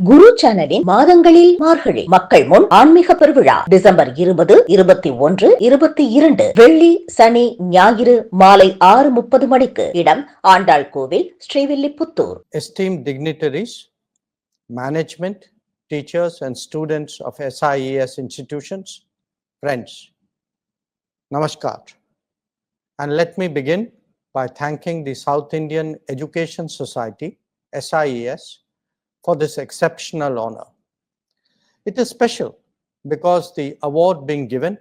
குரு சேனலின் மாதங்களில் மார்கழி மக்கள் முன் ஆன்மீக பெருவிழா டிசம்பர் 20, 21, 22 வெள்ளி, சனி, ஞாயிறு மாலை 6:30 மணிக்கு. இடம் ஆண்டாள் கோவில், Srivilliputhur. Esteemed dignitaries, management, teachers and students of SIES institutions, friends, Namaskar. And let me begin by thanking the South Indian Education Society, SIES, for this exceptional honor. It is special because the award being given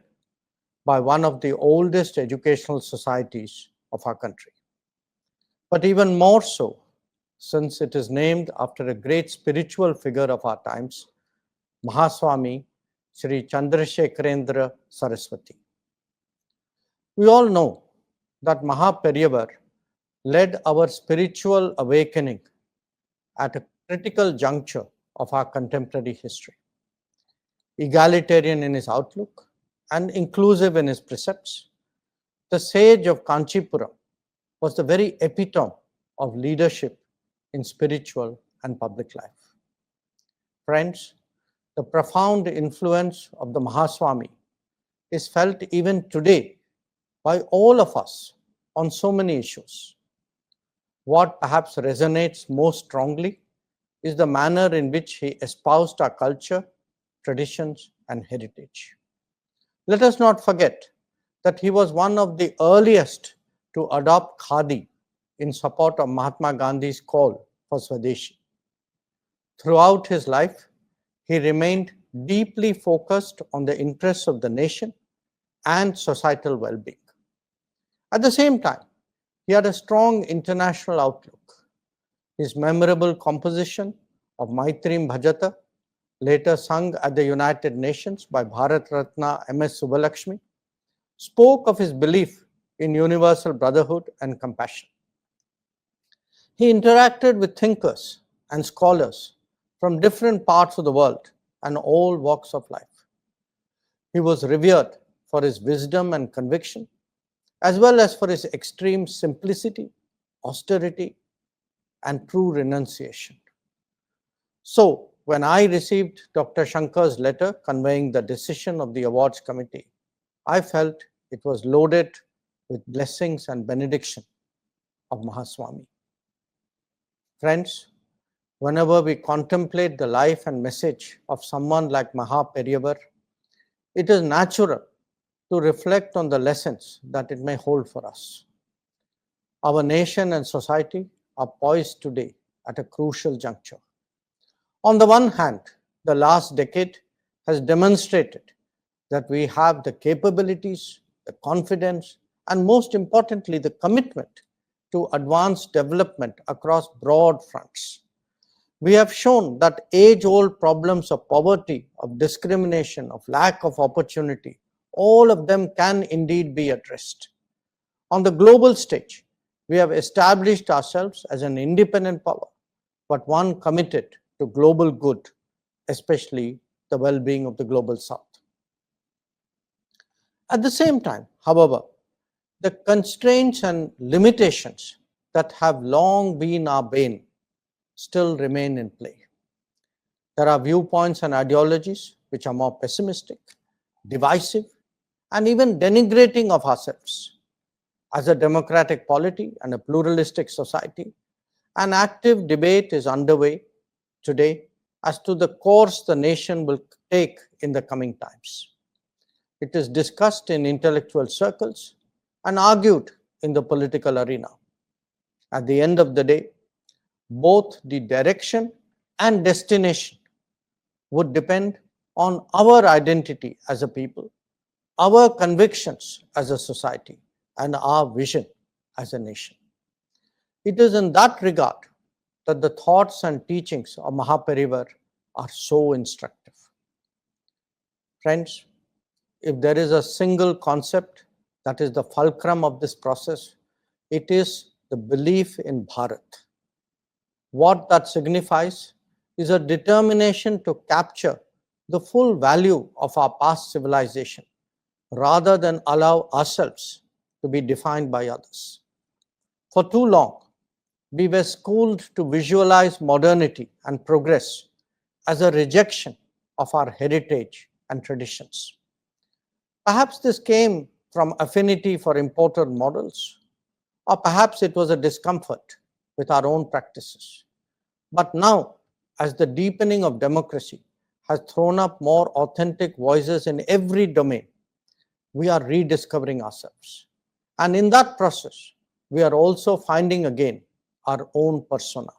by one of the oldest educational societies of our country. But even more so, since it is named after a great spiritual figure of our times, Mahaswami Sri Chandrasekharendra Saraswati. We all know that Mahaperiyar led our spiritual awakening at a critical juncture of our contemporary history. Egalitarian in his outlook and inclusive in his precepts, the sage of Kanchipuram was the very epitome of leadership in spiritual and public life. Friends, the profound influence of the Mahaswami is felt even today by all of us on so many issues. What perhaps resonates most strongly is the manner in which he espoused our culture, traditions, and heritage. Let us not forget that he was one of the earliest to adopt Khadi in support of Mahatma Gandhi's call for Swadeshi. Throughout his life, he remained deeply focused on the interests of the nation and societal well-being. At the same time, he had a strong international outlook. His memorable composition of Maitrim Bhajata, later sung at the United Nations by Bharat Ratna M.S. Subbulakshmi, spoke of his belief in universal brotherhood and compassion. He interacted with thinkers and scholars from different parts of the world and all walks of life. He was revered for his wisdom and conviction, as well as for his extreme simplicity, austerity, and true renunciation. So, when I received Dr. Shankar's letter conveying the decision of the awards committee, I felt it was loaded with blessings and benediction of Mahaswami. Friends, whenever we contemplate the life and message of someone like Mahaperiyar, it is natural to reflect on the lessons that it may hold for us. Our nation and society are poised today at a crucial juncture. On the one hand, the last decade has demonstrated that we have the capabilities, the confidence, and most importantly, the commitment to advance development across broad fronts. We have shown that age-old problems of poverty, of discrimination, of lack of opportunity, all of them can indeed be addressed. On the global stage, we have established ourselves as an independent power, but one committed to global good, especially the well-being of the global South. At the same time, however, the constraints and limitations that have long been our bane still remain in play. There are viewpoints and ideologies which are more pessimistic, divisive, and even denigrating of ourselves. As a democratic polity and a pluralistic society, an active debate is underway today as to the course the nation will take in the coming times. It is discussed in intellectual circles and argued in the political arena. At the end of the day, both the direction and destination would depend on our identity as a people, our convictions as a society, and our vision as a nation. It is in that regard that the thoughts and teachings of Mahaperiyar are so instructive. Friends, if there is a single concept that is the fulcrum of this process, it is the belief in Bharat. What that signifies is a determination to capture the full value of our past civilization, rather than allow ourselves to be defined by others. For too long, we were schooled to visualize modernity and progress as a rejection of our heritage and traditions. Perhaps this came from affinity for imported models, or perhaps it was a discomfort with our own practices. But now, as the deepening of democracy has thrown up more authentic voices in every domain, we are rediscovering ourselves. And in that process, we are also finding again our own persona.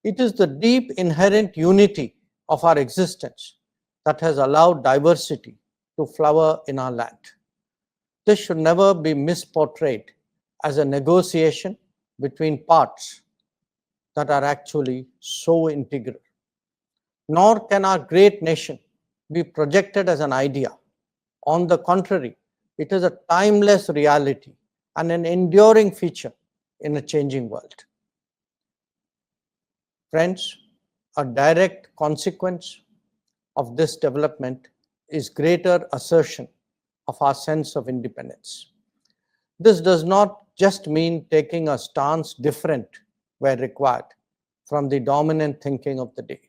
It is the deep inherent unity of our existence that has allowed diversity to flower in our land. This should never be misportrayed as a negotiation between parts that are actually so integral. Nor can our great nation be projected as an idea. On the contrary, it is a timeless reality and an enduring feature in a changing world. Friends, a direct consequence of this development is greater assertion of our sense of independence. This does not just mean taking a stance different where required from the dominant thinking of the day.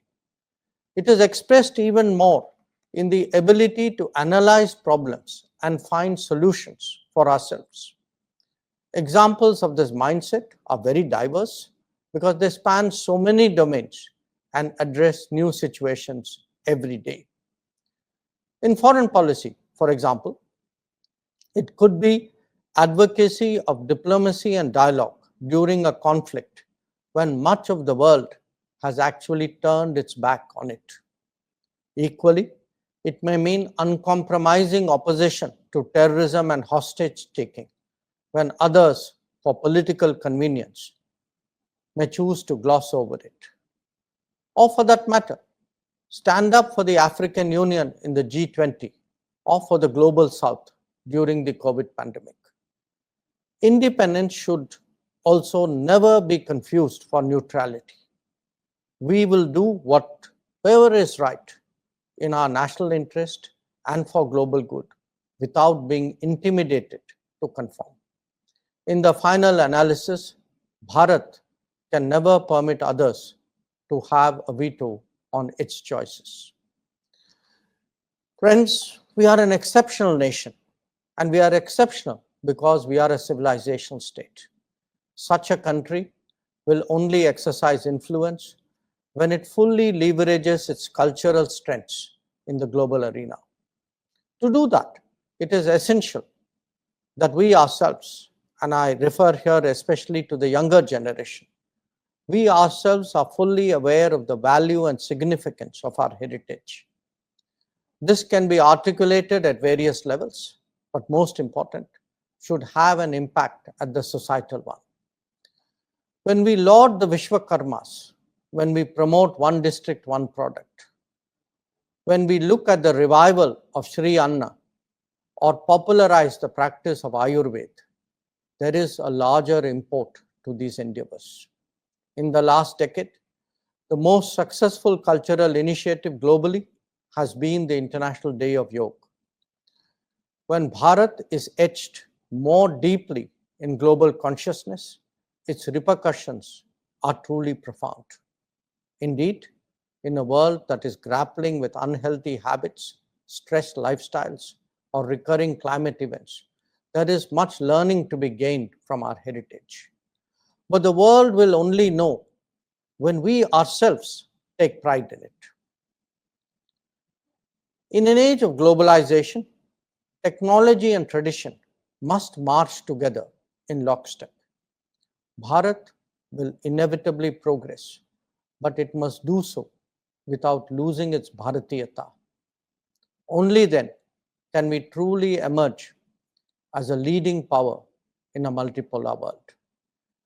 It is expressed even more in the ability to analyze problems and find solutions for ourselves. Examples of this mindset are very diverse because they span so many domains and address new situations every day. In foreign policy, for example, it could be advocacy of diplomacy and dialogue during a conflict when much of the world has actually turned its back on it. Equally, it may mean uncompromising opposition to terrorism and hostage-taking when others, for political convenience, may choose to gloss over it. Or for that matter, stand up for the African Union in the G20 or for the Global South during the COVID pandemic. Independence should also never be confused for neutrality. We will do whatever is right in our national interest and for global good without being intimidated to conform. In the final analysis, Bharat can never permit others to have a veto on its choices. Friends, we are an exceptional nation, and we are exceptional because we are a civilizational state. Such a country will only exercise influence when it fully leverages its cultural strengths in the global arena. To do that, it is essential that we ourselves, and I refer here especially to the younger generation, we ourselves are fully aware of the value and significance of our heritage. This can be articulated at various levels, but most important, should have an impact at the societal one. When we laud the Vishwakarmas, when we promote one district, one product, when we look at the revival of Sri Anna or popularize the practice of Ayurveda, there is a larger import to these endeavors. In the last decade, the most successful cultural initiative globally has been the International Day of Yoga. When Bharat is etched more deeply in global consciousness, its repercussions are truly profound. Indeed, in a world that is grappling with unhealthy habits, stressed lifestyles, or recurring climate events, there is much learning to be gained from our heritage. But the world will only know when we ourselves take pride in it. In an age of globalization, technology and tradition must march together in lockstep. Bharat will inevitably progress, but it must do so without losing its Bharatiyata. Only then can we truly emerge as a leading power in a multipolar world.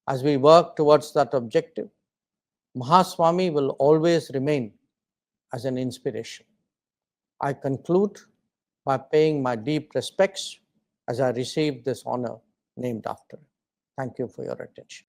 As we work towards that objective, Mahaswami will always remain as an inspiration. I conclude by paying my deep respects as I receive this honor named after him. Thank you for your attention.